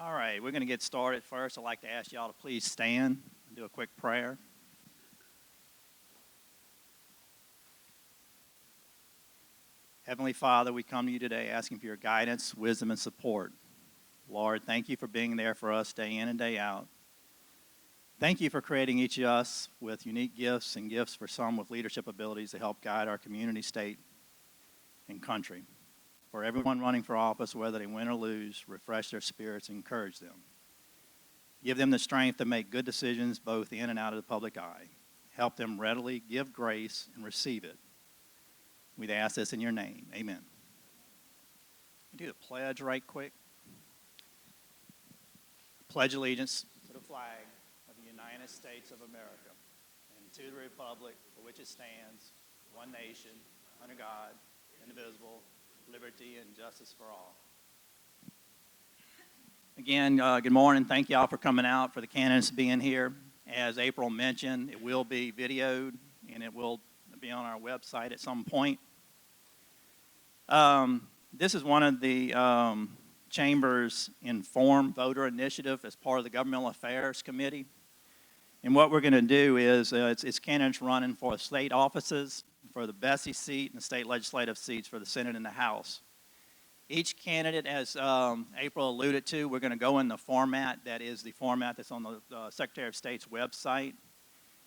All right, we're going to get started first. I'd like to ask y'all to please stand and do a quick prayer. Heavenly Father, we come to you today asking for your guidance, wisdom, and support. Lord, thank you for being there for us day in and day out. Thank you for creating each of us with unique gifts and gifts for some with leadership abilities to help guide our community, state, and country. For everyone running for office, whether they win or lose, refresh their spirits and encourage them. Give them the strength to make good decisions both in and out of the public eye. Help them readily give grace and receive it. We ask this in your name. Amen. Do the pledge right quick. Pledge allegiance to the flag of the United States of America and to the republic for which it stands, one nation, under God, indivisible, liberty and justice for all. Again, good morning. Thank y'all for coming out, for the candidates being here. As April mentioned, it will be videoed and it will be on our website at some point. This is one of the Chamber's Informed Voter Initiative as part of the Governmental Affairs Committee. And what we're going to do is it's candidates running for state offices, for the BESE seat and the state legislative seats for the Senate and the House. Each candidate, as April alluded to, we're going to go in the format that is the format that's on the Secretary of State's website.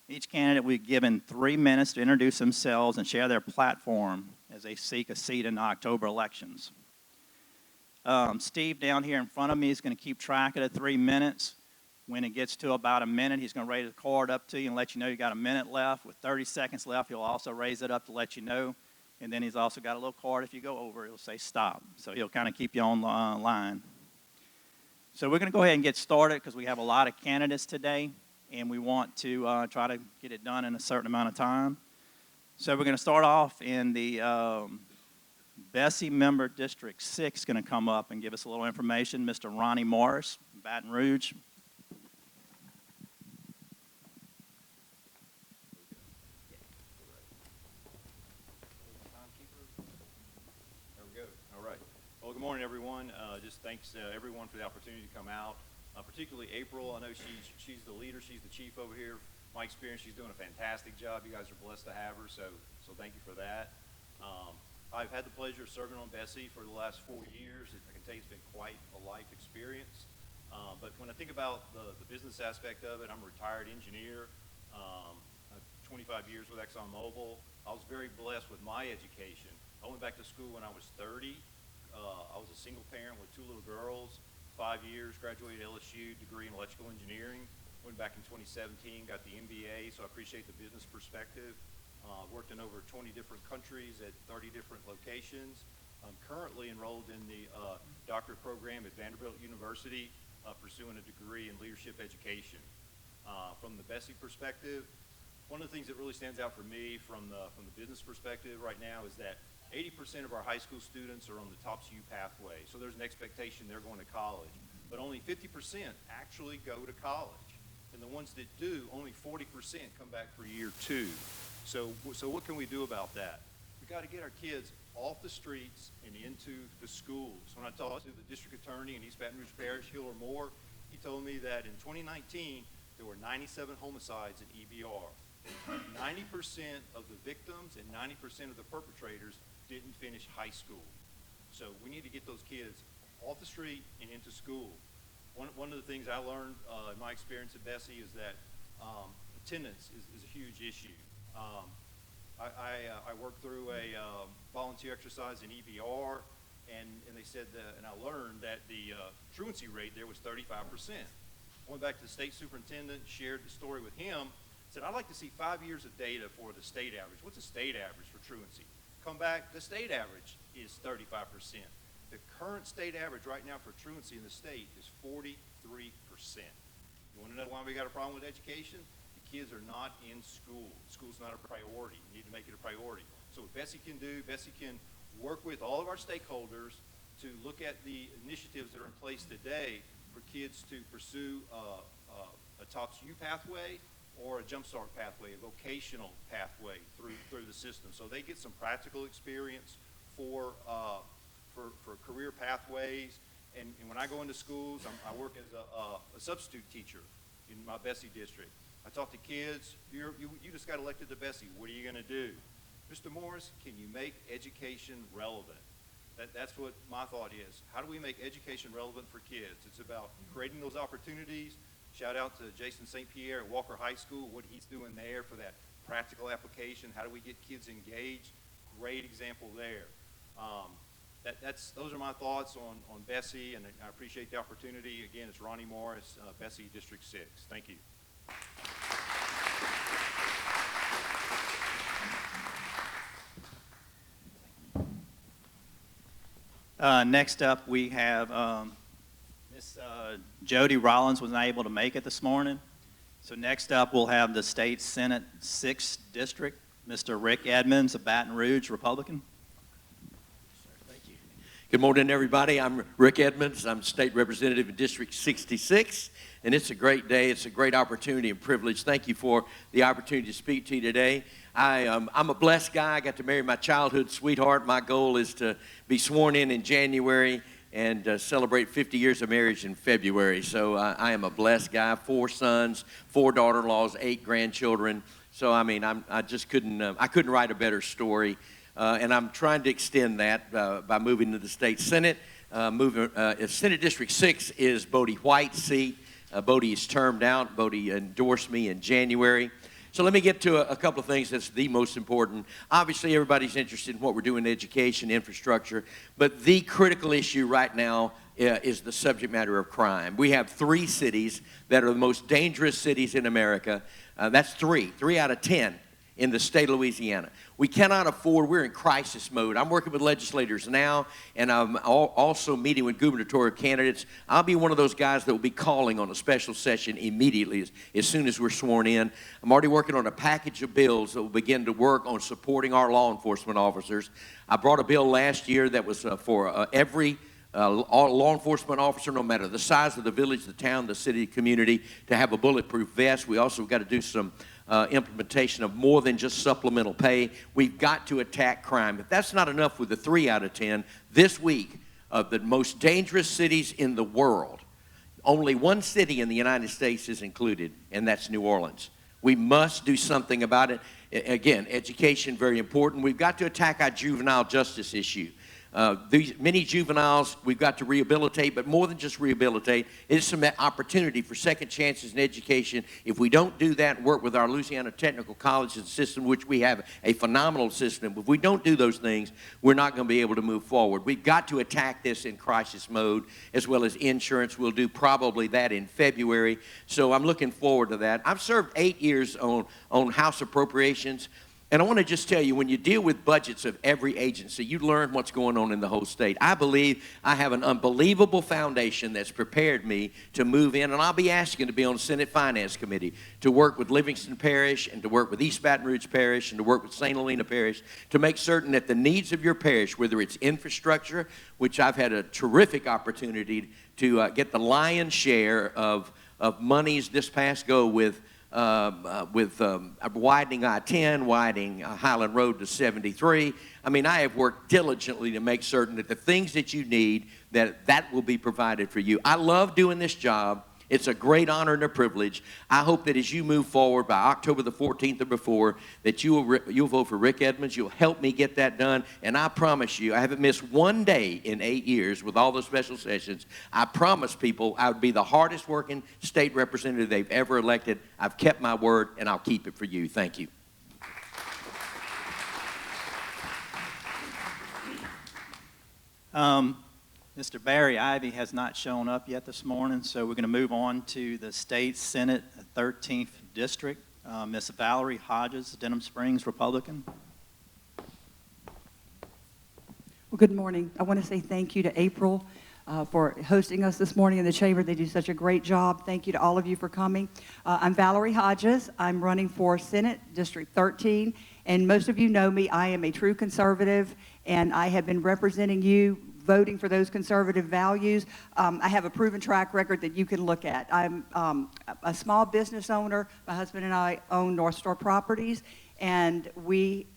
Each candidate will be given 3 minutes to introduce themselves and share their platform as they seek a seat in the October elections. Steve down here in front of me is going to keep track of the 3 minutes. When it gets to about a minute, he's going to raise the card up to you and let you know you got a minute left. With 30 seconds left, he'll also raise it up to let you know. And then he's also got a little card. If you go over, it'll say stop. So he'll kind of keep you on line. So we're going to go ahead and get started because we have a lot of candidates today, and we want to try to get it done in a certain amount of time. So we're going to start off in the BESE member District 6 going to come up and give us a little information. Mr. Ronnie Morris, Baton Rouge. Well, good morning, everyone. Just thanks everyone for the opportunity to come out, particularly April. I know she's the leader. She's the chief over here. My experience, she's doing a fantastic job. You guys are blessed to have her, so thank you for that. I've had the pleasure of serving on BESE for the last 4 years. I can tell you it's been quite a life experience. But when I think about the business aspect of it, I'm a retired engineer, 25 years with ExxonMobil. I was very blessed with my education. I went back to school when I was 30. I was a single parent with 2 little girls, 5 years, graduated LSU, degree in electrical engineering. Went back in 2017, got the MBA, so I appreciate the business perspective. Worked in over 20 different countries at 30 different locations. I'm currently enrolled in the doctorate program at Vanderbilt University, pursuing a degree in leadership education. From the BESE perspective, one of the things that really stands out for me from the business perspective right now is that 80% of our high school students are on the TOPS U pathway, so there's an expectation they're going to college. But only 50% actually go to college. And the ones that do, only 40% come back for year 2. So what can we do about that? We've got to get our kids off the streets and into the schools. When I talked to the district attorney in East Baton Rouge Parish, Hill or Moore, he told me that in 2019, there were 97 homicides in EBR. 90% of the victims and 90% of the perpetrators didn't finish high school. So we need to get those kids off the street and into school. One of the things I learned in my experience at BESE is that attendance is a huge issue. I worked through a volunteer exercise in EBR, and they said that, and I learned that the truancy rate there was 35%. Went back to the state superintendent, shared the story with him, said, I'd like to see 5 years of data for the state average. What's the state average for truancy? Come back, the state average is 35%. The current state average right now for truancy in the state is 43%. You want to know why we got a problem with education? The kids are not in school. School's not a priority. You need to make it a priority. So what BESE can do, BESE can work with all of our stakeholders to look at the initiatives that are in place today for kids to pursue a TOPS U pathway or a jumpstart pathway, a vocational pathway through the system. So they get some practical experience for career pathways and when I go into schools, I work as a substitute teacher in my BESE district. I talk to kids, you just got elected to BESE, what are you going to do? Mr. Morris, can you make education relevant? That's what my thought is. How do we make education relevant for kids? It's about creating those opportunities. Shout out to Jason St. Pierre at Walker High School, what he's doing there for that practical application. How do we get kids engaged? Great example there. Those are my thoughts on BESE, and I appreciate the opportunity. Again, it's Ronnie Morris, BESE District 6. Thank you. Next up, we have Miss Jody Rollins was not able to make it this morning. So next up, we'll have the State Senate 6th District, Mr. Rick Edmonds of Baton Rouge, Republican. Thank you. Good morning, everybody. I'm Rick Edmonds. I'm State Representative in District 66, and it's a great day. It's a great opportunity and privilege. Thank you for the opportunity to speak to you today. I'm a blessed guy. I got to marry my childhood sweetheart. My goal is to be sworn in January and celebrate 50 years of marriage in February. So I am a blessed guy. 4 sons, 4 daughter-in-laws, 8 grandchildren. So I mean, I just couldn't write a better story. And I'm trying to extend that by moving to the state Senate. Senate District 6 is Bodie White's seat. Bodie is termed out. Bodie endorsed me in January. So let me get to a couple of things that's the most important. Obviously, everybody's interested in what we're doing in education, infrastructure, but the critical issue right now is the subject matter of crime. We have 3 cities that are the most dangerous cities in America. That's 3 out of 10 in the state of Louisiana. We cannot afford, we're in crisis mode. I'm working with legislators now, and I'm also meeting with gubernatorial candidates. I'll be one of those guys that will be calling on a special session immediately as soon as we're sworn in. I'm already working on a package of bills that will begin to work on supporting our law enforcement officers. I brought a bill last year that was for every law enforcement officer, no matter the size of the village, the town, the city, community, to have a bulletproof vest. We also got to do some implementation of more than just supplemental pay. We've got to attack crime. If that's not enough with the 3 out of 10, this week, of the most dangerous cities in the world, only 1 city in the United States is included, and that's New Orleans. We must do something about it. Again, education, very important. We've got to attack our juvenile justice issue. Many juveniles we've got to rehabilitate, but more than just rehabilitate, it's some opportunity for second chances in education. If we don't do that and work with our Louisiana Technical Colleges system, which we have a phenomenal system, if we don't do those things, we're not going to be able to move forward. We've got to attack this in crisis mode, as well as insurance. We'll do probably that in February, so I'm looking forward to that. I've served 8 years on House Appropriations. And I want to just tell you, when you deal with budgets of every agency, you learn what's going on in the whole state. I believe I have an unbelievable foundation that's prepared me to move in, and I'll be asking to be on the Senate Finance Committee to work with Livingston Parish and to work with East Baton Rouge Parish and to work with St. Helena Parish to make certain that the needs of your parish, whether it's infrastructure, which I've had a terrific opportunity to get the lion's share of monies this past go with widening I-10, widening Highland Road to 73. I mean, I have worked diligently to make certain that the things that you need, that will be provided for you. I love doing this job. It's a great honor and a privilege. I hope that as you move forward by October the 14th or before, that you'll vote for Rick Edmonds. You'll help me get that done. And I promise you, I haven't missed one day in 8 years with all the special sessions. I promise people I would be the hardest working state representative they've ever elected. I've kept my word, and I'll keep it for you. Thank you. Mr. Barry Ivy has not shown up yet this morning, so we're going to move on to the State Senate 13th District. Miss Valarie Hodges, Denham Springs, Republican. Well, good morning. I want to say thank you to April for hosting us this morning in the chamber. They do such a great job. Thank you to all of you for coming. I'm Valarie Hodges. I'm running for Senate District 13, and most of you know me. I am a true conservative, and I have been representing you, voting for those conservative values. I have a proven track record that you can look at. I'm a small business owner. My husband and I own North Star Properties, and we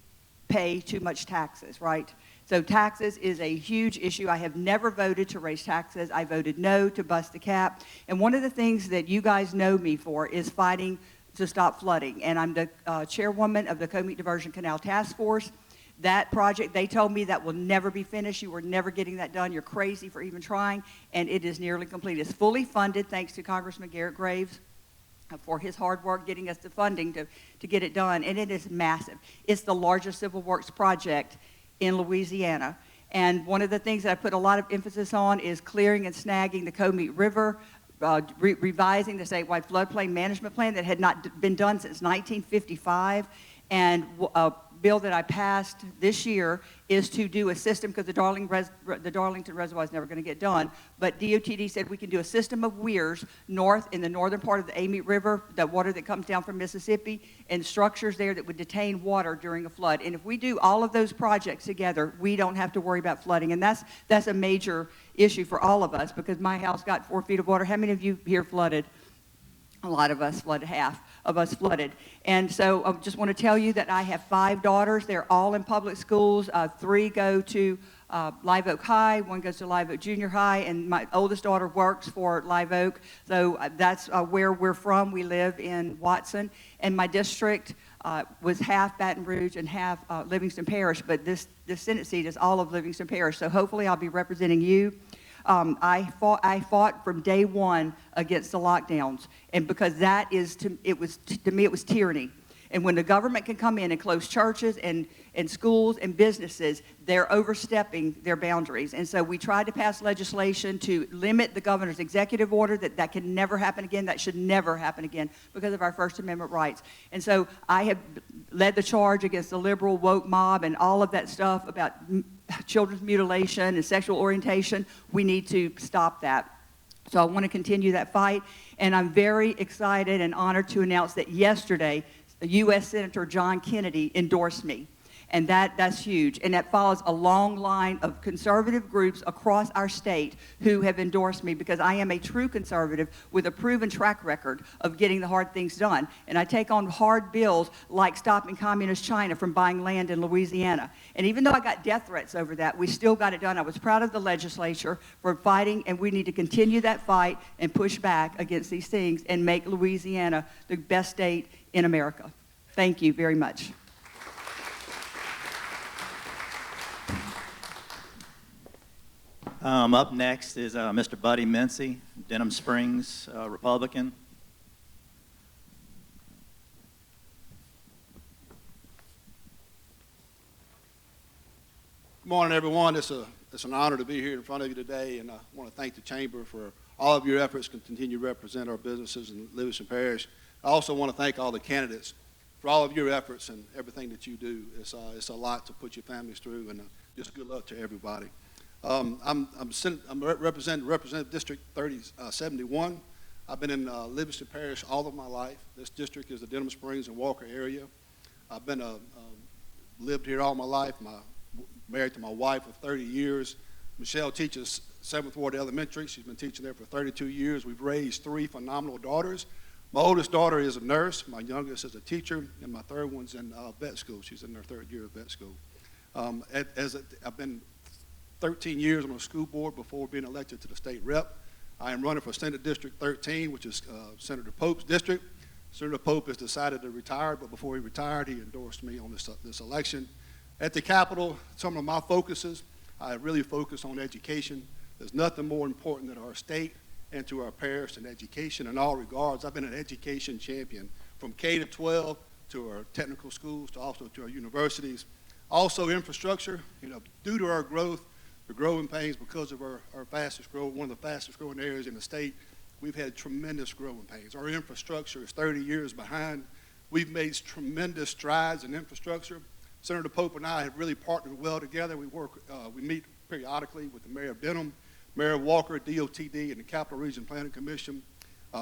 pay too much taxes, right? So taxes is a huge issue. I have never voted to raise taxes. I voted no to bust the cap. And one of the things that you guys know me for is fighting to stop flooding. And I'm the chairwoman of the Comeet Diversion Canal Task Force. That project, they told me that will never be finished. You were never getting that done. You're crazy for even trying. And it is nearly complete. It's fully funded, thanks to Congressman Garrett Graves for his hard work getting us the funding to get it done. And it is massive. It's the largest civil works project in Louisiana. And one of the things that I put a lot of emphasis on is clearing and snagging the Comeet River, revising the statewide floodplain management plan that had not been done since 1955. And a bill that I passed this year is to do a system, because the Darlington Reservoir is never going to get done, but DOTD said we can do a system of weirs north in the northern part of the Amite River, the water that comes down from Mississippi, and structures there that would detain water during a flood. And if we do all of those projects together, we don't have to worry about flooding. And that's a major issue for all of us, because my house got 4 feet of water. How many of you here flooded? A lot of us flooded, half of us flooded. And so I just want to tell you that I have 5 daughters. They're all in public schools. 3 go to Live Oak High, 1 goes to Live Oak Junior High, and my oldest daughter works for Live Oak. So that's where we're from. We live in Watson. And my district was half Baton Rouge and half Livingston Parish, but this Senate seat is all of Livingston Parish. So hopefully I'll be representing you. I fought from day one against the lockdowns, and because that is, to me, it was tyranny. And when the government can come in and close churches and schools and businesses, they're overstepping their boundaries. And so we tried to pass legislation to limit the governor's executive order, that can never happen again, that should never happen again because of our First Amendment rights. And so I have led the charge against the liberal woke mob and all of that stuff about children's mutilation and sexual orientation. We need to stop that. So I want to continue that fight. And I'm very excited and honored to announce that yesterday, U.S. Senator John Kennedy endorsed me. And that's huge. And that follows a long line of conservative groups across our state who have endorsed me, because I am a true conservative with a proven track record of getting the hard things done. And I take on hard bills like stopping communist China from buying land in Louisiana. And even though I got death threats over that, we still got it done. I was proud of the legislature for fighting, and we need to continue that fight and push back against these things and make Louisiana the best state in America. Thank you very much. Up next is Mr. Buddy Mincey, Denham Springs, Republican. Good morning, everyone. It's an honor to be here in front of you today, and I want to thank the Chamber for all of your efforts to continue to represent our businesses in Livingston Parish. I also want to thank all the candidates for all of your efforts and everything that you do. It's a lot to put your families through, and just good luck to everybody. I'm Representative District 71. I've been in Livingston Parish all of my life. This district is the Denham Springs and Walker area. I've been lived here all my life. Married to my wife for 30 years. Michelle teaches 7th Ward Elementary. She's been teaching there for 32 years. We've raised 3 phenomenal daughters. My oldest daughter is a nurse. My youngest is a teacher, and my third one's in vet school. She's in her 3rd year of vet school. I've been 13 years on the school board before being elected to the state rep. I am running for Senate District 13, which is Senator Pope's district. Senator Pope has decided to retire, but before he retired, he endorsed me on this election. At the Capitol, some of my focuses, I really focus on education. There's nothing more important than our state and to our parish than education in all regards. I've been an education champion from K to 12 to our technical schools to also to our universities. Also infrastructure, due to our growth, the growing pains because of our fastest growth, one of the fastest growing areas in the state, we've had tremendous growing pains. Our infrastructure is 30 years behind. We've made tremendous strides in infrastructure. Senator Pope and I have really partnered well together. We meet periodically with the Mayor of Denham, Mayor Walker, DOTD, and the Capital Region Planning Commission.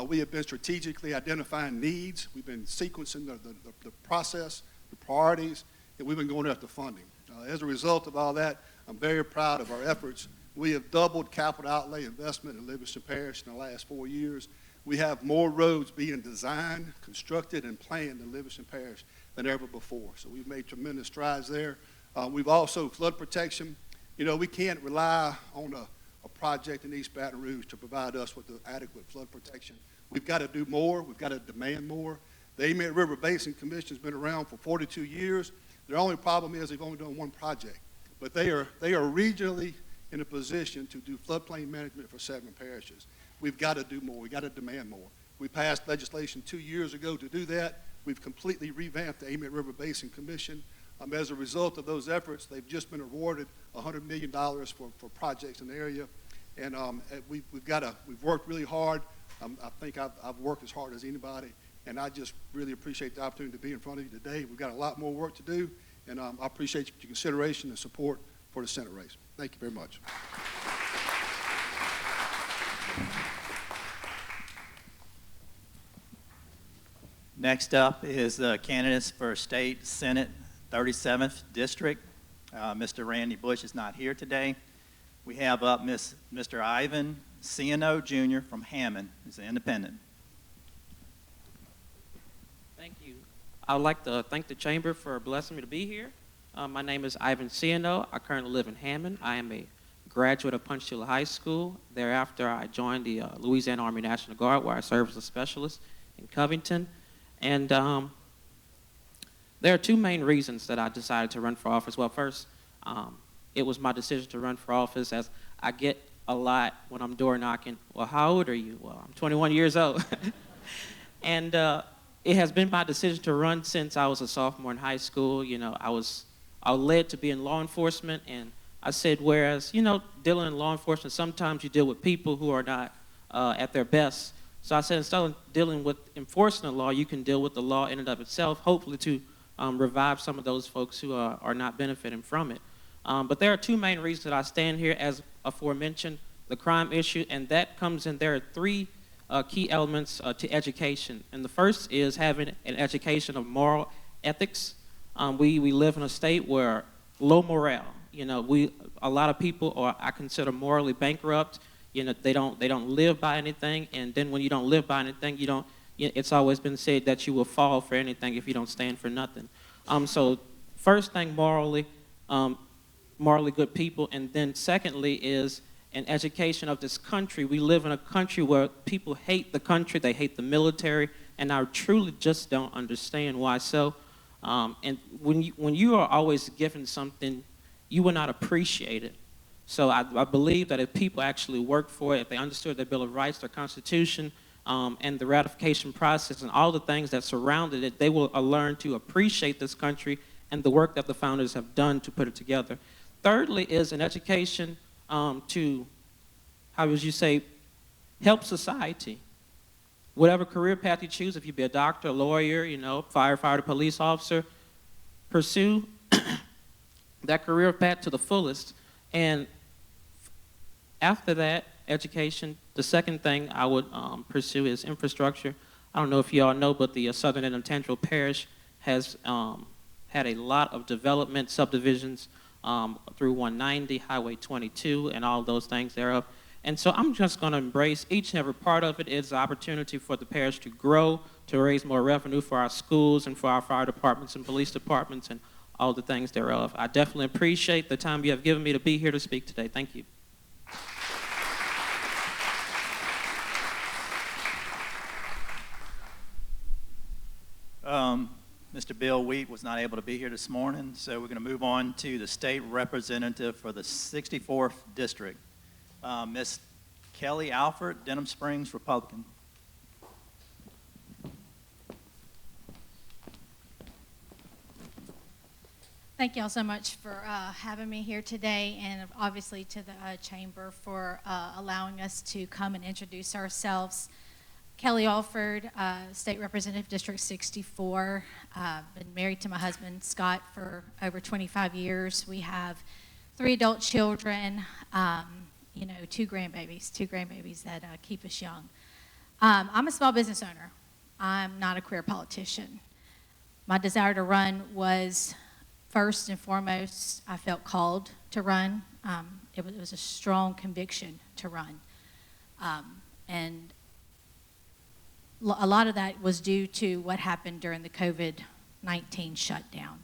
We have been strategically identifying needs. We've been sequencing the process, the priorities, and we've been going after funding. As a result of all that, I'm very proud of our efforts. We have doubled capital outlay investment in Livingston Parish in the last 4 years. We have more roads being designed, constructed, and planned in Livingston Parish than ever before. So we've made tremendous strides there. We've also flood protection. You know, we can't rely on a project in East Baton Rouge to provide us with the adequate flood protection. We've got to do more. We've got to demand more. The Amato River Basin Commission's been around for 42 years. Their only problem is they've only done one project. But they are regionally in a position to do floodplain management for 7 parishes. We've got to do more. We've got to demand more. We passed legislation 2 years ago to do that. We've completely revamped the Amato River Basin Commission. As a result of those efforts, they've just been awarded $100 million for projects in the area. And we've worked really hard. I think I've worked as hard as anybody. And I just really appreciate the opportunity to be in front of you today. We've got a lot more work to do. And I appreciate your consideration and support for the Senate race. Thank you very much. Next up is the candidates for State Senate 37th District. Mr. Randy Bush is not here today. We have up Mr. Ivan Scioneaux Jr. from Hammond. He's an independent. Thank you. I would like to thank the Chamber for blessing me to be here. My name is Ivan Scioneaux. I currently live in Hammond. I am a graduate of Punchatoula High School. Thereafter, I joined the Louisiana Army National Guard, where I served as a specialist in Covington. And there are 2 main reasons that I decided to run for office. Well, first, it was my decision to run for office, as I get a lot when I'm door knocking. Well, how old are you? Well, I'm 21 years old. And it has been my decision to run since I was a sophomore in high school. You know, I was led to be in law enforcement, and I said, whereas, you know, dealing in law enforcement, sometimes you deal with people who are not at their best. So I said, instead of dealing with enforcing the law, you can deal with the law in and of itself, hopefully to revive some of those folks who are not benefiting from it. But there are 2 main reasons that I stand here, as aforementioned, the crime issue, and that comes in, there are 3 key elements to education. And the first is having an education of moral ethics. We live in a state where low morale, you know, a lot of people are, I consider, morally bankrupt. You know, they don't live by anything, and then when you don't live by anything, it's always been said that you will fall for anything if you don't stand for nothing. So first thing, morally good people, and then secondly is an education of this country. We live in a country where people hate the country, they hate the military, and I truly just don't understand why so. And when you are always given something, you will not appreciate it. So I believe that if people actually work for it, if they understood their Bill of Rights, their Constitution, and the ratification process and all the things that surrounded it, they will learn to appreciate this country and the work that the founders have done to put it together. Thirdly is an education to, how would you say, help society. Whatever career path you choose, if you be a doctor, a lawyer, you know, firefighter, police officer, pursue that career path to the fullest. And after that, education, the second thing I would pursue is infrastructure. I don't know if you all know, but the Southern and Untitled Parish has had a lot of development subdivisions through 190, Highway 22, and all those things thereof. And so I'm just going to embrace each and every part of it. It's an opportunity for the parish to grow, to raise more revenue for our schools and for our fire departments and police departments and all the things thereof. I definitely appreciate the time you have given me to be here to speak today. Thank you. Mr. Bill Wheat was not able to be here this morning, so we're going to move on to the state representative for the 64th District. Ms. Kellie Alford, Denham Springs, Republican. Thank you all so much for having me here today, and obviously to the Chamber for allowing us to come and introduce ourselves. Kellie Alford, State Representative, District 64. Been married to my husband, Scott, for over 25 years. We have 3 adult children, you know, 2 grandbabies that keep us young. I'm a small business owner. I'm not a career politician. My desire to run was, first and foremost, I felt called to run. It was a strong conviction to run. And a lot of that was due to what happened during the COVID-19 shutdown.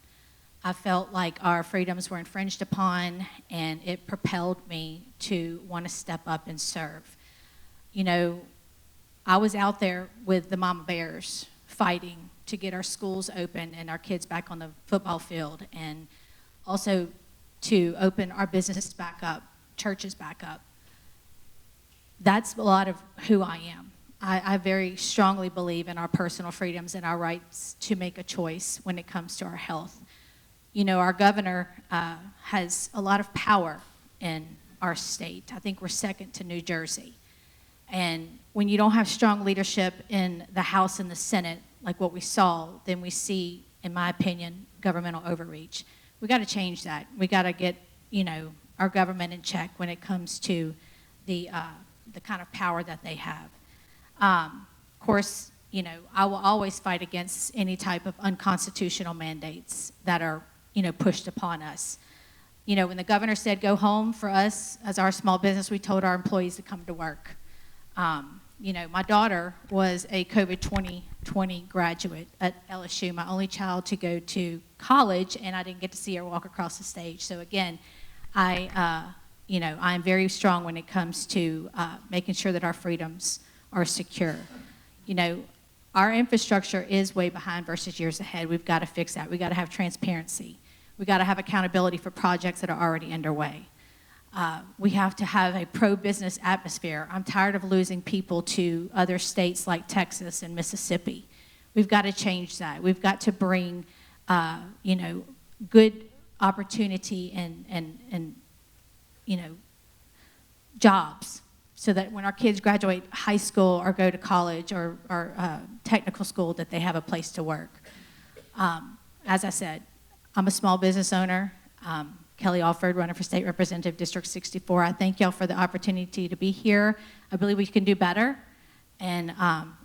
I felt like our freedoms were infringed upon, and it propelled me to want to step up and serve. You know, I was out there with the Mama Bears fighting to get our schools open and our kids back on the football field, and also to open our businesses back up, churches back up. That's a lot of who I am. I very strongly believe in our personal freedoms and our rights to make a choice when it comes to our health. You know, our governor has a lot of power in our state. I think we're second to New Jersey. And when you don't have strong leadership in the House and the Senate, like what we saw, then we see, in my opinion, governmental overreach. We got to change that. We got to get, you know, our government in check when it comes to the kind of power that they have. Of course, you know, I will always fight against any type of unconstitutional mandates that are, you know, pushed upon us. You know, when the governor said go home, for us as our small business, we told our employees to come to work. You know, my daughter was a COVID 2020 graduate at LSU, my only child to go to college, and I didn't get to see her walk across the stage. So again, you know, I'm very strong when it comes to making sure that our freedoms are secure. You know, our infrastructure is way behind versus years ahead. We've got to fix that. We've got to have transparency. We've got to have accountability for projects that are already underway. We have to have a pro-business atmosphere. I'm tired of losing people to other states like Texas and Mississippi. We've got to change that. We've got to bring, you know, good opportunity and you know, jobs, so that when our kids graduate high school or go to college or technical school, that they have a place to work. As I said, I'm a small business owner. Kellie Alford, running for State Representative, District 64. I thank y'all for the opportunity to be here. I believe we can do better. And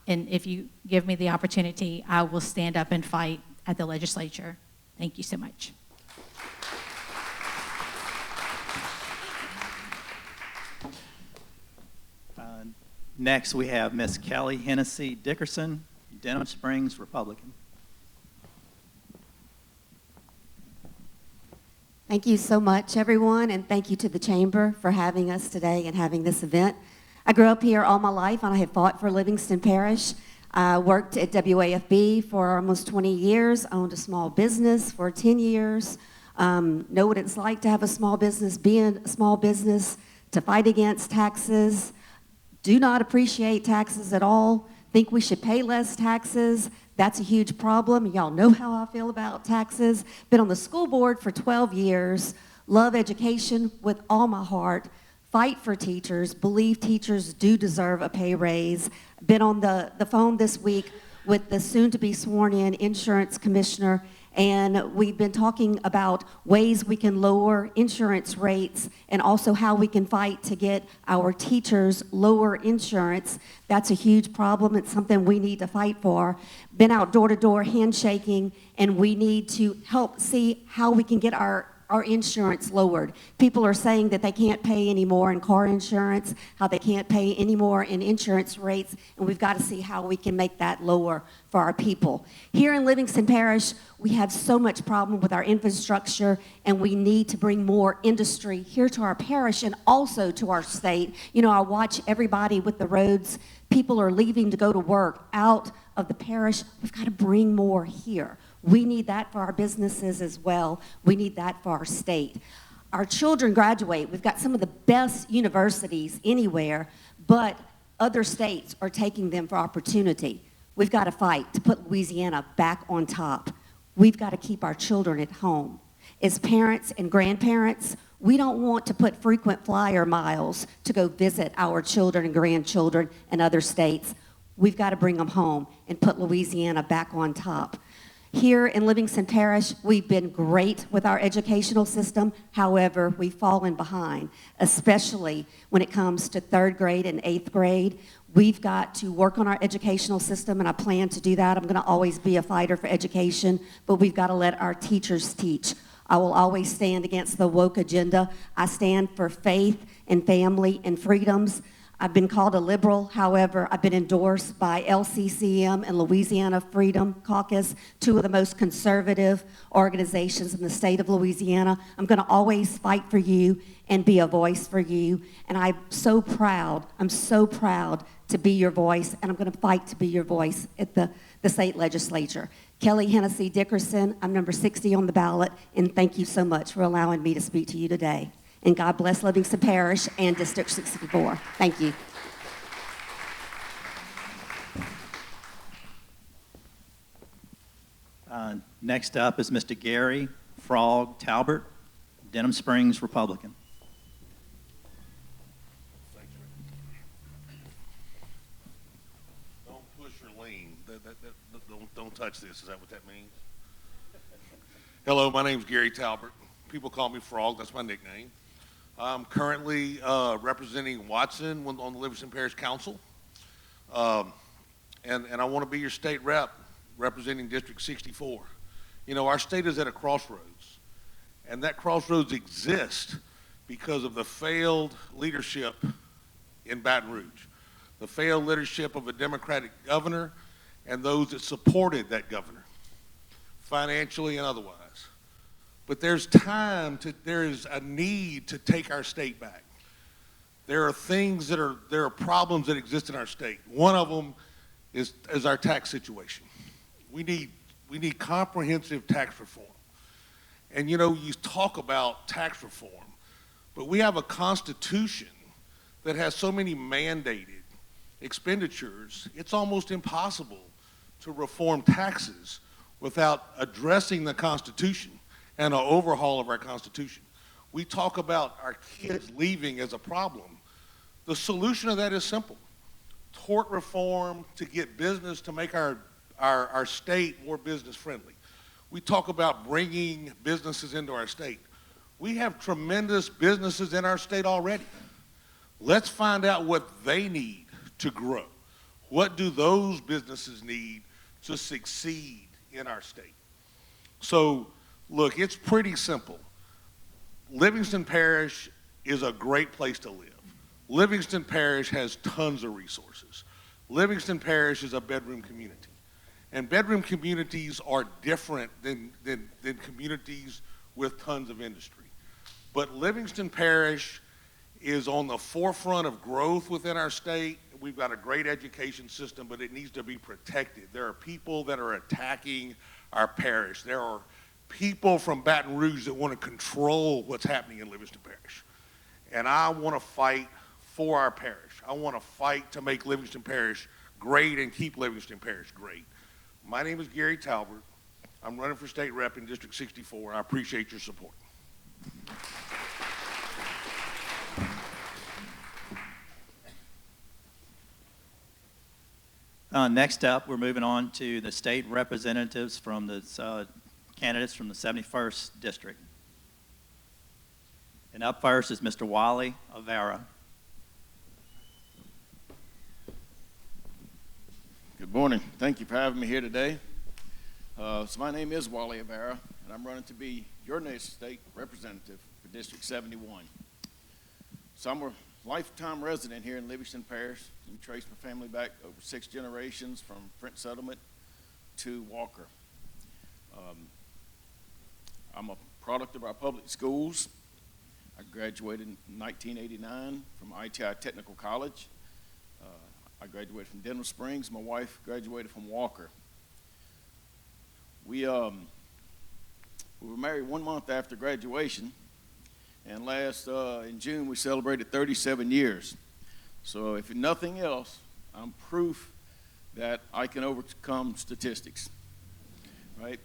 if you give me the opportunity, I will stand up and fight at the legislature. Thank you so much. Next, we have Miss Kellie Hennessey Dickerson, Denham Springs, Republican. Thank you so much, everyone, and thank you to the Chamber for having us today and having this event. I grew up here all my life, and I have fought for Livingston Parish. I worked at WAFB for almost 20 years, owned a small business for 10 years, know what it's like to have a small business, be in a small business, to fight against taxes, do not appreciate taxes at all, think we should pay less taxes. That's a huge problem. Y'all know how I feel about taxes. Been on the school board for 12 years, love education with all my heart, fight for teachers, believe teachers do deserve a pay raise. Been on the phone this week with the soon-to-be sworn-in insurance commissioner, and we've been talking about ways we can lower insurance rates and also how we can fight to get our teachers lower insurance. That's a huge problem. It's something we need to fight for. Been out door-to-door handshaking, and we need to help see how we can get our insurance lowered. People are saying that they can't pay any more in car insurance, how they can't pay any more in insurance rates, and we've got to see how we can make that lower for our people. Here in Livingston Parish, we have so much problem with our infrastructure, and we need to bring more industry here to our parish and also to our state. You know, I watch everybody with the roads. People are leaving to go to work out of the parish. We've got to bring more here. We need that for our businesses as well. We need that for our state. Our children graduate. We've got some of the best universities anywhere, but other states are taking them for opportunity. We've got to fight to put Louisiana back on top. We've got to keep our children at home. As parents and grandparents, we don't want to put frequent flyer miles to go visit our children and grandchildren in other states. We've got to bring them home and put Louisiana back on top. Here in Livingston Parish, we've been great with our educational system. However, we've fallen behind, especially when it comes to 3rd grade and 8th grade. We've got to work on our educational system, and I plan to do that. I'm going to always be a fighter for education, but we've got to let our teachers teach. I will always stand against the woke agenda. I stand for faith and family and freedoms. I've been called a liberal. However, I've been endorsed by LCCM and Louisiana Freedom Caucus, two of the most conservative organizations in the state of Louisiana. I'm going to always fight for you and be a voice for you. And I'm so proud to be your voice, and I'm going to fight to be your voice at the state legislature. Kellie, Hennessey, Dickerson, I'm number 60 on the ballot, and thank you so much for allowing me to speak to you today. And God bless Livingston Parish and District 64. Thank you. Next up is Mr. Garry Frog Talbert, Denham Springs Republican. Thanks, Rick. Don't push or lean. Don't touch this. Is that what that means? Hello, my name's Garry Talbert. People call me Frog. That's my nickname. I'm currently representing Watson on the Livingston Parish Council. And I want to be your state rep representing District 64. You know, our state is at a crossroads, and that crossroads exists because of the failed leadership in Baton Rouge, the failed leadership of a Democratic governor and those that supported that governor, financially and otherwise. But there is a need to take our state back. There are problems that exist in our state. One of them is our tax situation. We need comprehensive tax reform. And you know, you talk about tax reform, but we have a constitution that has so many mandated expenditures, it's almost impossible to reform taxes without addressing the Constitution and an overhaul of our Constitution. We talk about our kids leaving as a problem. The solution to that is simple. Tort reform to get business, to make our state more business friendly. We talk about bringing businesses into our state. We have tremendous businesses in our state already. Let's find out what they need to grow. What do those businesses need to succeed in our state? So, look, it's pretty simple. Livingston Parish is a great place to live. Livingston Parish has tons of resources. Livingston Parish is a bedroom community. And bedroom communities are different than communities with tons of industry. But Livingston Parish is on the forefront of growth within our state. We've got a great education system, but it needs to be protected. There are people that are attacking our parish. There are people from Baton Rouge that want to control what's happening in Livingston Parish. And I want to fight for our parish. I want to fight to make Livingston Parish great and keep Livingston Parish great. My name is Garry Talbert. I'm running for state rep in District 64. I appreciate your support. Next up, we're moving on to the state representatives from the candidates from the 71st District. And up first is Mr. Wiley Avara. Good morning. Thank you for having me here today. So my name is Walley Avara, and I'm running to be your next state representative for District 71. So I'm a lifetime resident here in Livingston Parish. You can trace my family back over 6 generations from French Settlement to Walker. I'm a product of our public schools. I graduated in 1989 from ITI Technical College. I graduated from Denham Springs. My wife graduated from Walker. We were married 1 month after graduation, and in June we celebrated 37 years. So if nothing else, I'm proof that I can overcome statistics, right?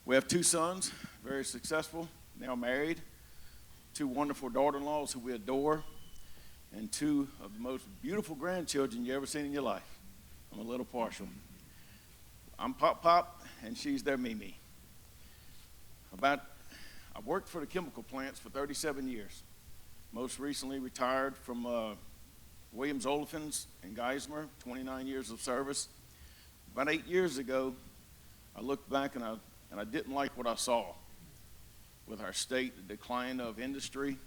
We have 2 sons, very successful, now married, 2 wonderful daughter-in-laws who we adore, and 2 of the most beautiful grandchildren you ever seen in your life. I'm a little partial. I'm Pop, and she's their Mimi. I've worked for the chemical plants for 37 years. Most recently retired from Williams Olefins in Geismar, 29 years of service. About 8 years ago, I looked back and I didn't like what I saw with our state, the decline of industry,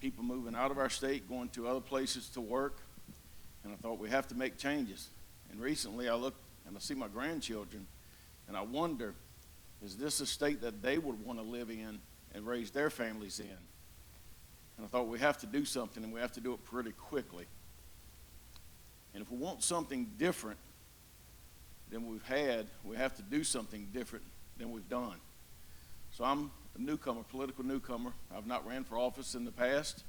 people moving out of our state, going to other places to work, and I thought we have to make changes. And recently I look and I see my grandchildren, and I wonder, is this a state that they would want to live in and raise their families in? And I thought we have to do something, and we have to do it pretty quickly. And if we want something different than we've had, we have to do something different than we've done. So I'm a newcomer, political newcomer. I've not ran for office in the past.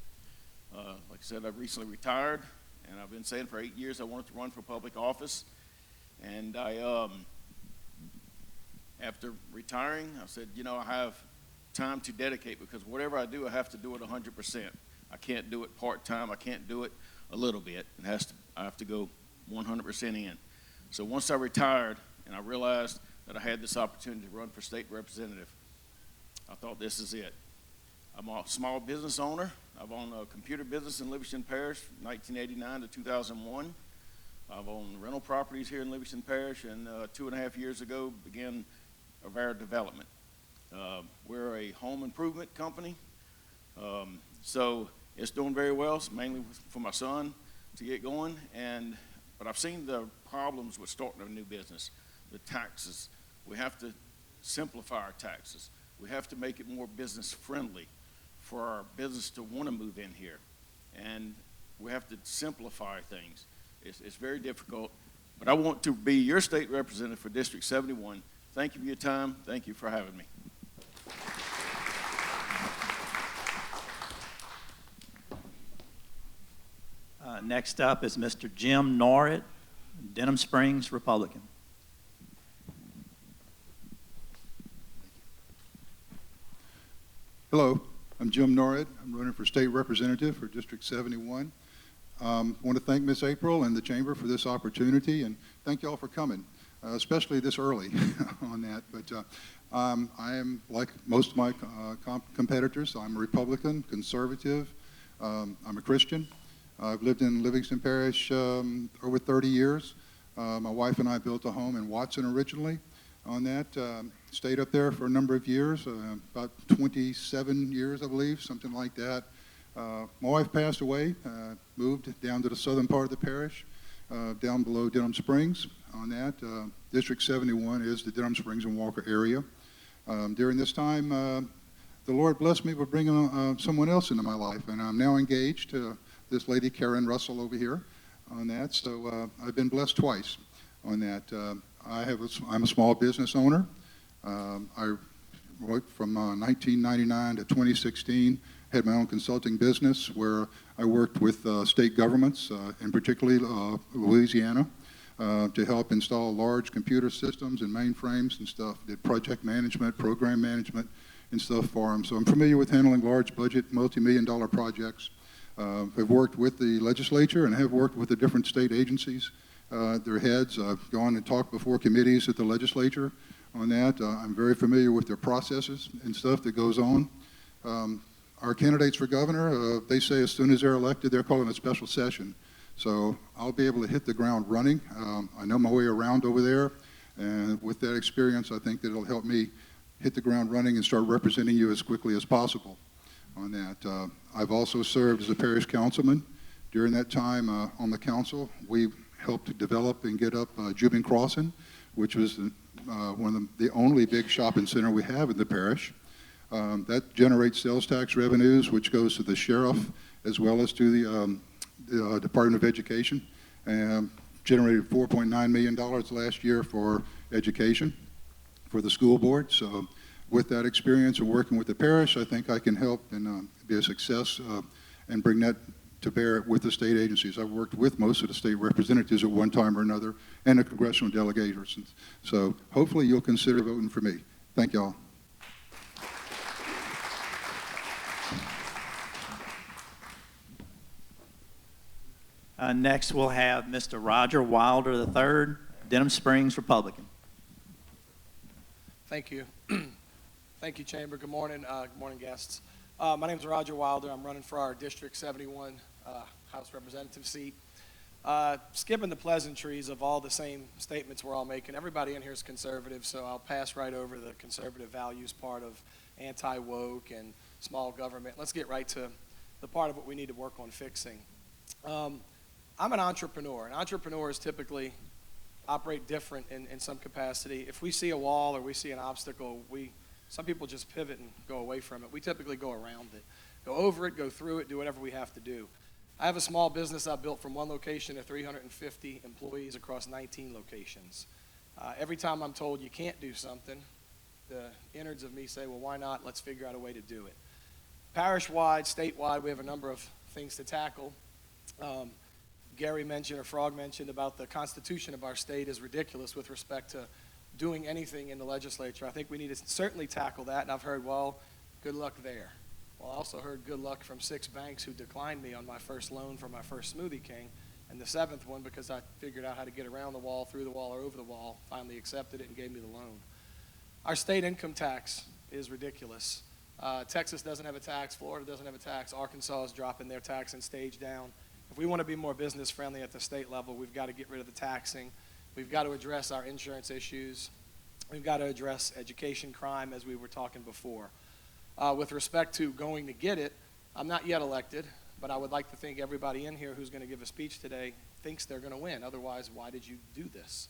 Like I said, I've recently retired, and I've been saying for 8 years I wanted to run for public office. And after retiring, I said, you know, I have time to dedicate, because whatever I do, I have to do it 100%. I can't do it part-time. I can't do it a little bit. I have to go 100% in. So once I retired and I realized that I had this opportunity to run for state representative, I thought, this is it. I'm a small business owner. I've owned a computer business in Livingston Parish from 1989 to 2001. I've owned rental properties here in Livingston Parish, and 2.5 years ago began Avara Development. We're a home improvement company, so it's doing very well. It's mainly for my son to get going, but I've seen the problems with starting a new business. The taxes, we have to simplify our taxes. We have to make it more business friendly for our business to want to move in here, and we have to simplify things. It's very difficult, but I want to be your state representative for District 71. Thank you for your time. Thank you for having me. Next up is Mr. Jim Norrit, Denham Springs, Republican. Hello, I'm Jim Norrit. I'm running for state representative for District 71. I want to thank Miss April and the Chamber for this opportunity, and thank you all for coming, especially this early on that. But I am, like most of my competitors, I'm a Republican, conservative. I'm a Christian. I've lived in Livingston Parish over 30 years. My wife and I built a home in Watson originally. On that, stayed up there for a number of years, about 27 years, I believe, something like that. My wife passed away, moved down to the southern part of the parish, down below Denham Springs. On that, District 71 is the Denham Springs and Walker area. During this time, the Lord blessed me with bringing someone else into my life, and I'm now engaged to this lady, Karen Russell, over here. On that, so I've been blessed twice. On that, I'm a small business owner. I worked from 1999 to 2016. Had my own consulting business where I worked with state governments, and particularly Louisiana, to help install large computer systems and mainframes and stuff. Did project management, program management, and stuff for them. So I'm familiar with handling large budget, multi-million-dollar projects. I've worked with the legislature and have worked with the different state agencies, their heads. I've gone and talked before committees at the legislature on that. I'm very familiar with their processes and stuff that goes on. Our candidates for governor, they say as soon as they're elected, they're calling a special session. So I'll be able to hit the ground running. I know my way around over there, and with that experience, I think that it'll help me hit the ground running and start representing you as quickly as possible on that. I've also served as a parish councilman. During that time on the council, we helped to develop and get up Jubin Crossing, which was one of the only big shopping center we have in the parish. That generates sales tax revenues, which goes to the sheriff as well as to the Department of Education. Generated $4.9 million last year for education for the school board. So with that experience and working with the parish, I think I can help and be a success and bring that to bear with the state agencies. I've worked with most of the state representatives at one time or another and the congressional delegators. So hopefully you'll consider voting for me. Thank you all. Next, we'll have Mr. Roger Wilder III, Denham Springs, Republican. Thank you. Thank you, Chamber. Good morning. Good morning, guests. My name is Roger Wilder. I'm running for our District 71 House Representative seat. Skipping the pleasantries of all the same statements we're all making. Everybody in here is conservative, so I'll pass right over the conservative values part of anti-woke and small government. Let's get right to the part of what we need to work on fixing. I'm an entrepreneur, and entrepreneurs typically operate different in some capacity. If we see a wall or we see an obstacle, some people just pivot and go away from it. We typically go around it, go over it, go through it, do whatever we have to do. I have a small business I built from one location to 350 employees across 19 locations. Every time I'm told you can't do something, the innards of me say, well, why not? Let's figure out a way to do it. Parish-wide, statewide, we have a number of things to tackle. Garry mentioned, or Frog mentioned, about the Constitution of our state is ridiculous with respect to doing anything in the legislature. I think we need to certainly tackle that, and I've heard, well, good luck there. Well, I also heard good luck from 6 banks who declined me on my first loan for my first Smoothie King, and the 7th one, because I figured out how to get around the wall, through the wall, or over the wall, finally accepted it and gave me the loan. Our state income tax is ridiculous. Texas doesn't have a tax, Florida doesn't have a tax, Arkansas is dropping their tax and stage down. If we want to be more business friendly at the state level, we've got to get rid of the taxing. We've got to address our insurance issues. We've got to address education crime, as we were talking before. With respect to going to get it, I'm not yet elected, but I would like to think everybody in here who's going to give a speech today thinks they're going to win. Otherwise, why did you do this?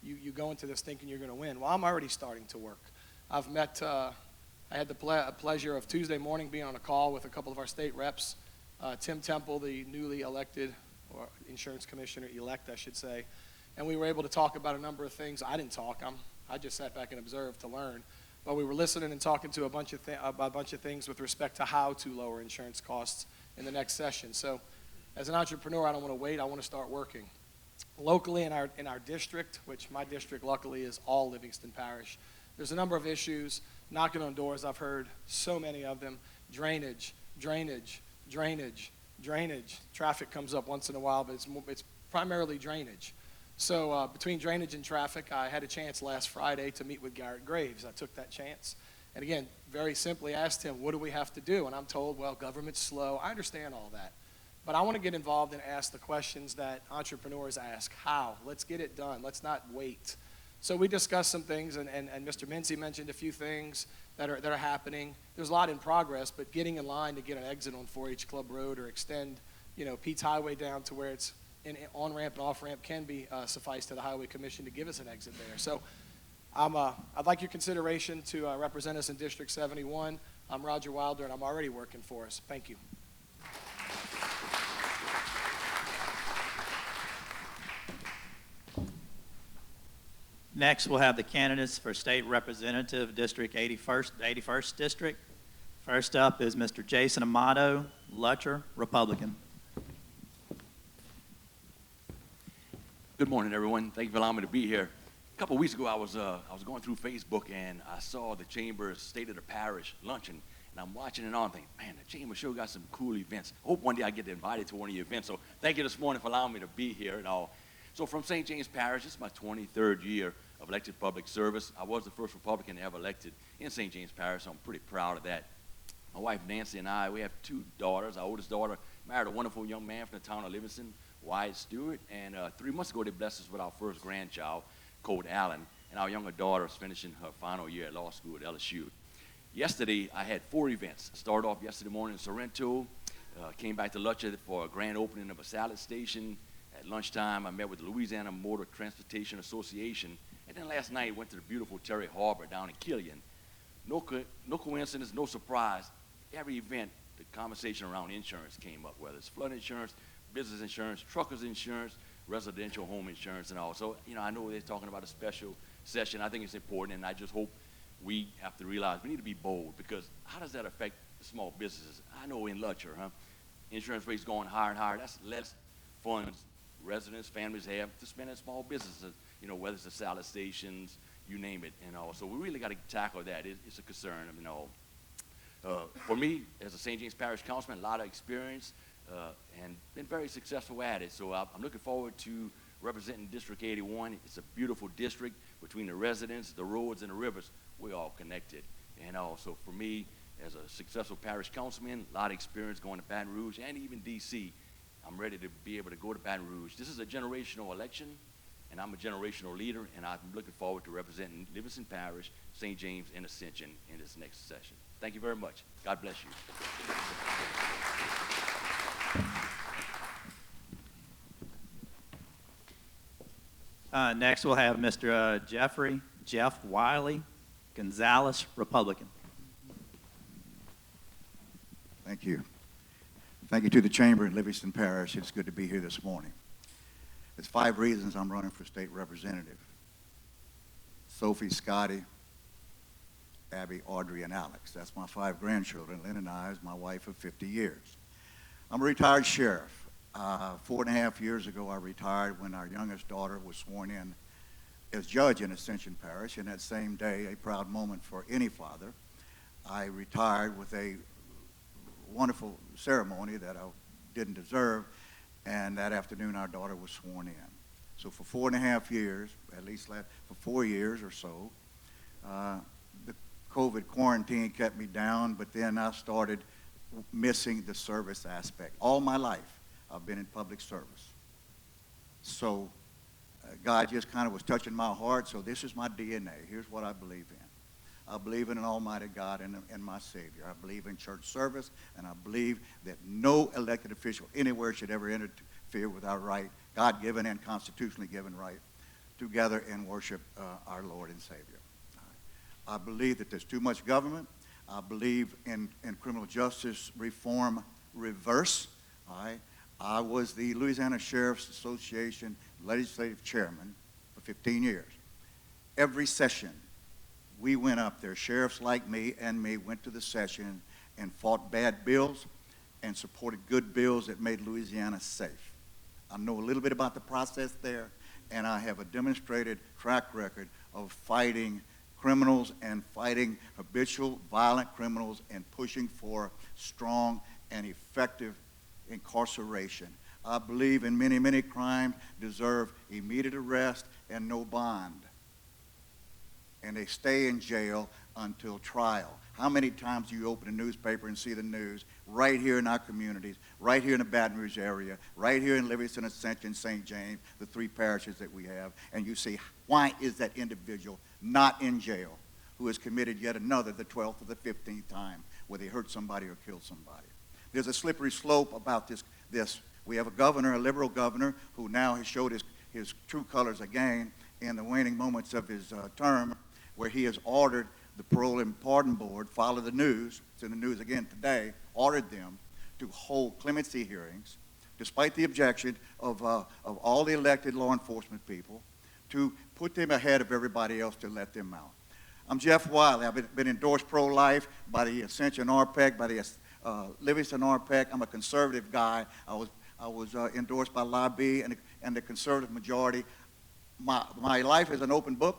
You go into this thinking you're going to win. Well, I'm already starting to work. I've met, I had the pleasure of Tuesday morning being on a call with a couple of our state reps. Tim Temple, the newly elected, or insurance commissioner-elect, I should say, and we were able to talk about a number of things. I didn't talk. I just sat back and observed to learn. But we were listening and talking to a bunch of things with respect to how to lower insurance costs in the next session. So as an entrepreneur, I don't want to wait. I want to start working. Locally in our district, which my district luckily is all Livingston Parish, there's a number of issues, knocking on doors. I've heard so many of them. Drainage, drainage, drainage, drainage. Traffic comes up once in a while, but it's primarily drainage. So between drainage and traffic, I had a chance last Friday to meet with Garrett Graves. I took that chance. And again, very simply asked him, what do we have to do? And I'm told, well, government's slow. I understand all that. But I want to get involved and ask the questions that entrepreneurs ask. How? Let's get it done. Let's not wait. So we discussed some things, and Mr. Mincey mentioned a few things that are happening. There's a lot in progress, but getting in line to get an exit on 4-H Club Road or extend, Pete's Highway down to where it's on-ramp and off-ramp can be suffice to the Highway Commission to give us an exit there. So I'd like your consideration to represent us in District 71. I'm Roger Wilder, and I'm already working for us. Thank you. Next, we'll have the candidates for State Representative District 81st District. First up is Mr. Jason Amato, Lutcher, Republican. Good morning, everyone. Thank you for allowing me to be here. A couple of weeks ago, I was going through Facebook, and I saw the Chamber's State of the Parish luncheon, and I'm watching it on thinking, man, the Chamber sure got some cool events. I hope one day I get invited to one of your events. So thank you this morning for allowing me to be here and all. So from St. James Parish, this is my 23rd year of elected public service. I was the first Republican ever elected in St. James Parish, so I'm pretty proud of that. My wife Nancy and I, we have 2 daughters. Our oldest daughter married a wonderful young man from the town of Livingston, Wyatt Stewart, and 3 months ago they blessed us with our first grandchild, Colt Allen, and our younger daughter is finishing her final year at law school at LSU. Yesterday I had 4 events. I started off yesterday morning in Sorrento, came back to Lutcher for a grand opening of a salad station. At lunchtime I met with the Louisiana Motor Transportation Association, and then last night went to the beautiful Terry Harbor down in Kellee. No coincidence, no surprise. Every event, the conversation around insurance came up, whether it's flood insurance, business insurance, truckers insurance, residential home insurance, and all. So, I know they're talking about a special session. I think it's important, and I just hope we have to realize we need to be bold, because how does that affect the small businesses? I know in Lutcher, insurance rates going higher and higher. That's less funds residents, families have to spend in small businesses, whether it's the salad stations, you name it, and all. So we really got to tackle that. It's a concern, for me, as a St. James Parish councilman, a lot of experience, and been very successful at it. So I'm looking forward to representing District 81. It's a beautiful district. Between the residents, the roads, and the rivers, we're all connected. And also for me, as a successful parish councilman, a lot of experience going to Baton Rouge and even D.C., I'm ready to be able to go to Baton Rouge. This is a generational election, and I'm a generational leader, and I'm looking forward to representing Livingston Parish, St. James, and Ascension in this next session. Thank you very much. God bless you. Next, we'll have Mr. Jeff Wiley, Gonzales, Republican. Thank you. Thank you to the Chamber in Livingston Parish. It's good to be here this morning. There's 5 reasons I'm running for state representative. Sophie, Scotty, Abby, Audrey, and Alex. That's my 5 grandchildren. Lynn and I is my wife of 50 years. I'm a retired sheriff. 4.5 years ago, I retired when our youngest daughter was sworn in as judge in Ascension Parish, and that same day, a proud moment for any father, I retired with a wonderful ceremony that I didn't deserve, and that afternoon our daughter was sworn in. So for 4.5 years, at least for 4 years or so, the COVID quarantine kept me down, but then I started missing the service aspect. All my life, I've been in public service. So God just kind of was touching my heart, so this is my DNA. Here's what I believe in. I believe in an almighty God and my Savior. I believe in church service, and I believe that no elected official anywhere should ever interfere with our right, God-given and constitutionally given right, to gather and worship our Lord and Savior. I believe that there's too much government. I believe in criminal justice reform reverse. I was the Louisiana Sheriff's Association legislative chairman for 15 years. Every session, we went up there, sheriffs like me and me went to the session and fought bad bills and supported good bills that made Louisiana safe. I know a little bit about the process there, and I have a demonstrated track record of fighting criminals and fighting habitual violent criminals and pushing for strong and effective incarceration. I believe in many, many crimes deserve immediate arrest and no bond, and they stay in jail until trial. How many times do you open a newspaper and see the news right here in our communities, right here in the Baton Rouge area, right here in Livingston, Ascension, St. James, the 3 parishes that we have, and you see, why is that individual not in jail who has committed yet another, the 12th or the 15th time, where they hurt somebody or killed somebody? There's a slippery slope about this. We have a governor, a liberal governor, who now has showed his true colors again in the waning moments of his term, where he has ordered the Parole and Pardon Board, follow the news, it's in the news again today, ordered them to hold clemency hearings, despite the objection of all the elected law enforcement people, to put them ahead of everybody else to let them out. I'm Jeff Wiley. I've been endorsed pro-life by the Ascension RPEC, by the Livingston RPEC. I'm a conservative guy. I was endorsed by Lobby and the conservative majority. My life is an open book.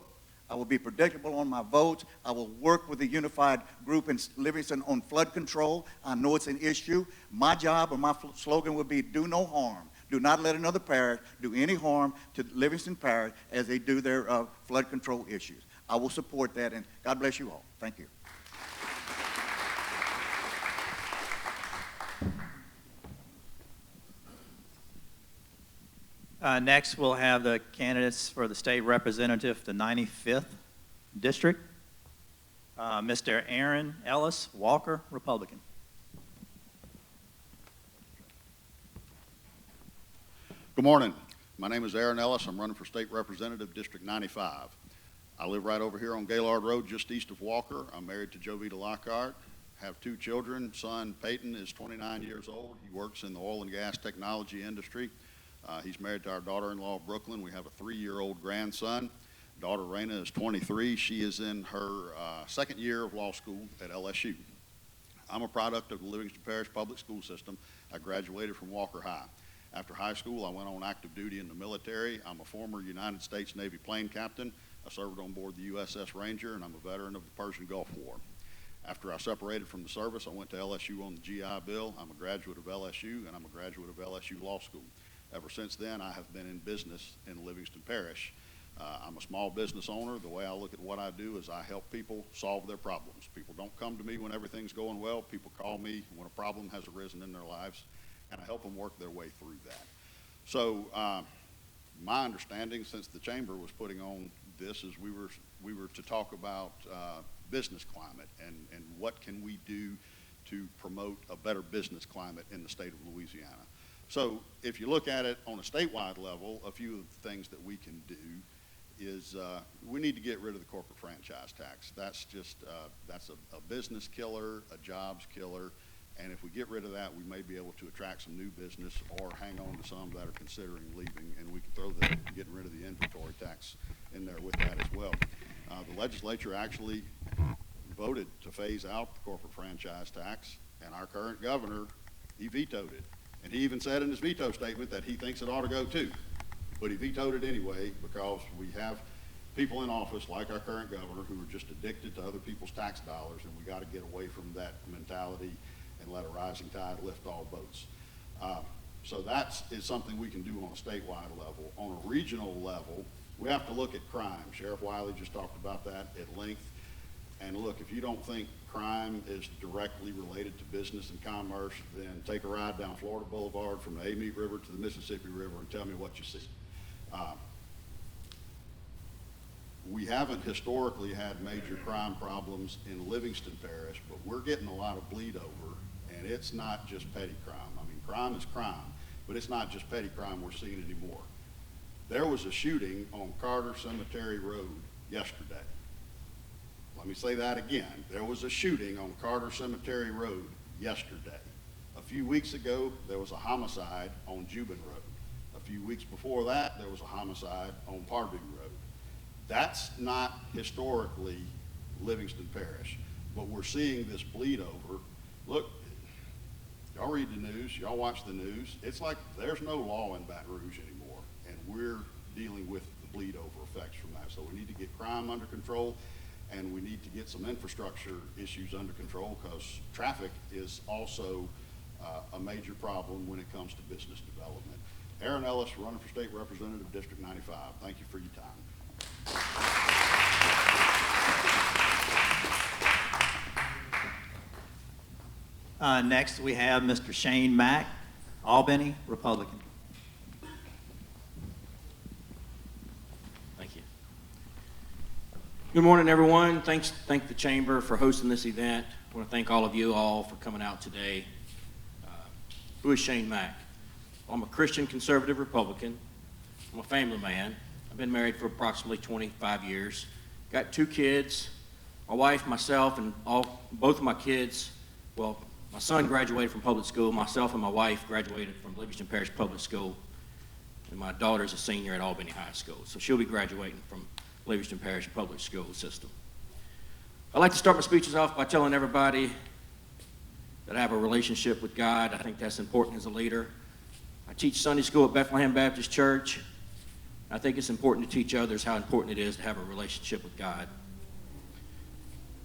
I will be predictable on my votes. I will work with the unified group in Livingston on flood control. I know it's an issue. My job or my slogan would be do no harm. Do not let another parish do any harm to Livingston Parish as they do their flood control issues. I will support that, and God bless you all. Thank you. Next, we'll have the candidates for the state representative, the 95th District. Mr. Aaron Ellis, Walker, Republican. Good morning. My name is Aaron Ellis. I'm running for state representative, District 95. I live right over here on Gaylord Road, just east of Walker. I'm married to Jovita Lockhart. Have 2 children. Son Peyton is 29 years old. He works in the oil and gas technology industry. He's married to our daughter-in-law, Brooklyn. We have a 3-year-old grandson. Daughter Raina is 23. She is in her 2nd year of law school at LSU. I'm a product of the Livingston Parish public school system. I graduated from Walker High. After high school, I went on active duty in the military. I'm a former United States Navy plane captain. I served on board the USS Ranger, and I'm a veteran of the Persian Gulf War. After I separated from the service, I went to LSU on the GI Bill. I'm a graduate of LSU, and I'm a graduate of LSU Law School. Ever since then, I have been in business in Livingston Parish. I'm a small business owner. The way I look at what I do is I help people solve their problems. People don't come to me when everything's going well. People call me when a problem has arisen in their lives, and I help them work their way through that. So my understanding, since the Chamber was putting on this, is we were to talk about business climate and what can we do to promote a better business climate in the state of Louisiana. So if you look at it on a statewide level, a few of the things that we can do is we need to get rid of the corporate franchise tax. That's just, that's a business killer, a jobs killer. And if we get rid of that, we may be able to attract some new business or hang on to some that are considering leaving. And we can throw the getting rid of the inventory tax in there with that as well. The legislature actually voted to phase out the corporate franchise tax, and our current governor, he vetoed it. And he even said in his veto statement that he thinks it ought to go too. But he vetoed it anyway because we have people in office like our current governor who are just addicted to other people's tax dollars, and we got to get away from that mentality and let a rising tide lift all boats. So that is something we can do on a statewide level. On a regional level, we have to look at crime. Sheriff Wiley just talked about that at length. And look, if you don't think crime is directly related to business and commerce, then take a ride down Florida Boulevard from the Amite River to the Mississippi River and tell me what you see. We haven't historically had major crime problems in Livingston Parish, but we're getting a lot of bleed over, and it's not just petty crime. I mean, crime is crime, but it's not just petty crime we're seeing anymore. There was a shooting on Carter Cemetery Road yesterday. Let me say that again. There was a shooting on Carter Cemetery Road yesterday. A few weeks ago, there was a homicide on Jubin Road. A few weeks before that, there was a homicide on Pardue Road. That's not historically Livingston Parish, but we're seeing this bleed over. Look, y'all read the news, y'all watch the news. It's like there's no law in Baton Rouge anymore, and we're dealing with the bleed over effects from that. So we need to get crime under control, and we need to get some infrastructure issues under control, because traffic is also a major problem when it comes to business development. Aaron Ellis, running for State Representative, District 95. Thank you for your time. Next, we have Mr. Shane Mack, Albany, Republican. Thank you. Good morning, everyone. Thank the Chamber for hosting this event. I want to thank all of you all for coming out today. Who is Shane Mack? Well, I'm a Christian conservative Republican. I'm a family man. I've been married for approximately 25 years. Got 2 kids. My wife, myself, and both of my kids, well, my son graduated from public school. Myself and my wife graduated from Livingston Parish Public School. And my daughter's a senior at Albany High School. So she'll be graduating from Livingston Parish Public School system. I'd like to start my speeches off by telling everybody that I have a relationship with God. I think that's important as a leader. I teach Sunday school at Bethlehem Baptist Church. I think it's important to teach others how important it is to have a relationship with God.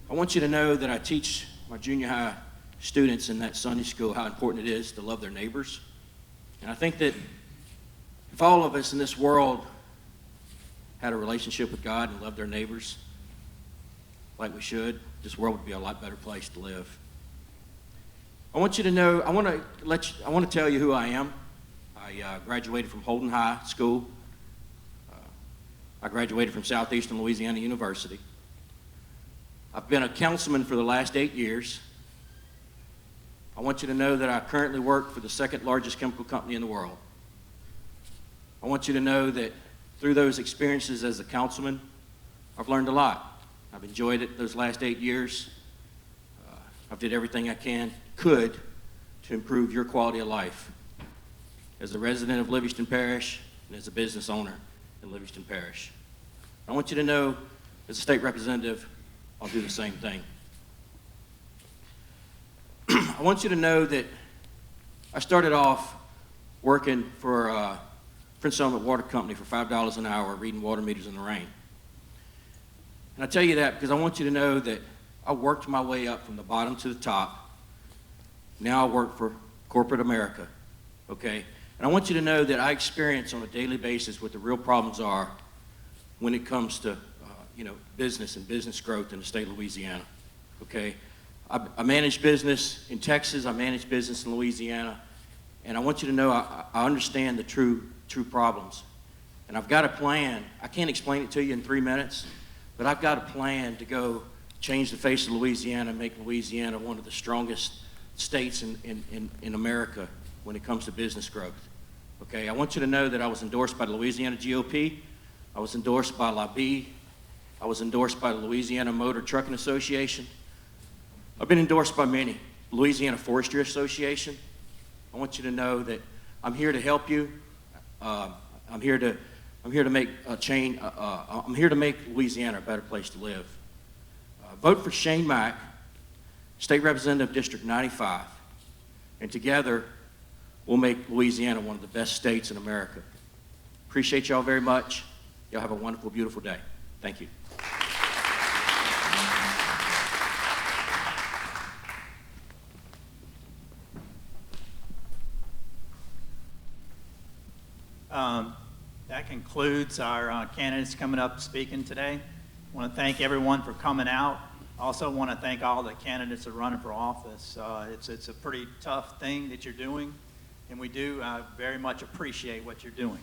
I want you to know that I teach my junior high students in that Sunday school how important it is to love their neighbors. And I think that if all of us in this world had a relationship with God and loved their neighbors like we should, this world would be a lot better place to live. I want you to know, I want to tell you who I am. I graduated from Holden High School. I graduated from Southeastern Louisiana University. I've been a councilman for the last 8 years. I want you to know that I currently work for the 2nd largest chemical company in the world. I want you to know that through those experiences as a councilman, I've learned a lot. I've enjoyed it those last 8 years. I've did everything I could to improve your quality of life as a resident of Livingston Parish and as a business owner in Livingston Parish. I want you to know, as a state representative, I'll do the same thing. I want you to know that I started off working for Prince Summit Water Company for $5 an hour, reading water meters in the rain. And I tell you that because I want you to know that I worked my way up from the bottom to the top. Now I work for corporate America, okay? And I want you to know that I experience on a daily basis what the real problems are when it comes to, business and business growth in the state of Louisiana, okay? I manage business in Texas, I manage business in Louisiana, and I want you to know I understand the true problems. And I've got a plan. I can't explain it to you in 3 minutes, but I've got a plan to go change the face of Louisiana and make Louisiana one of the strongest states in America when it comes to business growth. Okay, I want you to know that I was endorsed by the Louisiana GOP. I was endorsed by LABI. I was endorsed by the Louisiana Motor Trucking Association. I've been endorsed by many. Louisiana Forestry Association. I want you to know that I'm here to help you. I'm here to make a change. I'm here to make Louisiana a better place to live. Vote for Shane Mack, State Representative District 95, and together we'll make Louisiana one of the best states in America. Appreciate y'all very much. Y'all have a wonderful, beautiful day. Thank you. That concludes our candidates coming up speaking today. I want to thank everyone for coming out. I also want to thank all the candidates that are running for office. It's a pretty tough thing that you're doing, and we do very much appreciate what you're doing.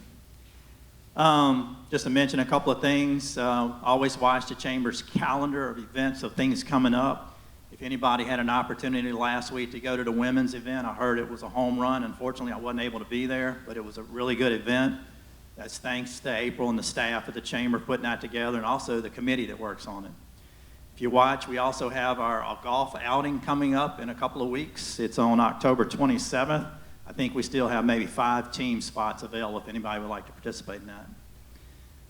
Just to mention a couple of things, always watch the Chamber's calendar of events of things coming up. If anybody had an opportunity last week to go to the women's event, I heard it was a home run. Unfortunately, I wasn't able to be there, but it was a really good event. That's thanks to April and the staff at the Chamber putting that together, and also the committee that works on it. If you watch, we also have our golf outing coming up in a couple of weeks. It's on October 27th. I think we still have maybe 5 team spots available if anybody would like to participate in that.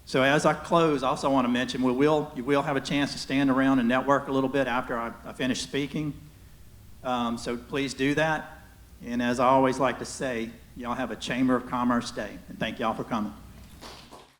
So as I close, I also want to mention you will have a chance to stand around and network a little bit after I finish speaking. So please do that. And as I always like to say, y'all have a Chamber of Commerce day. And thank y'all for coming.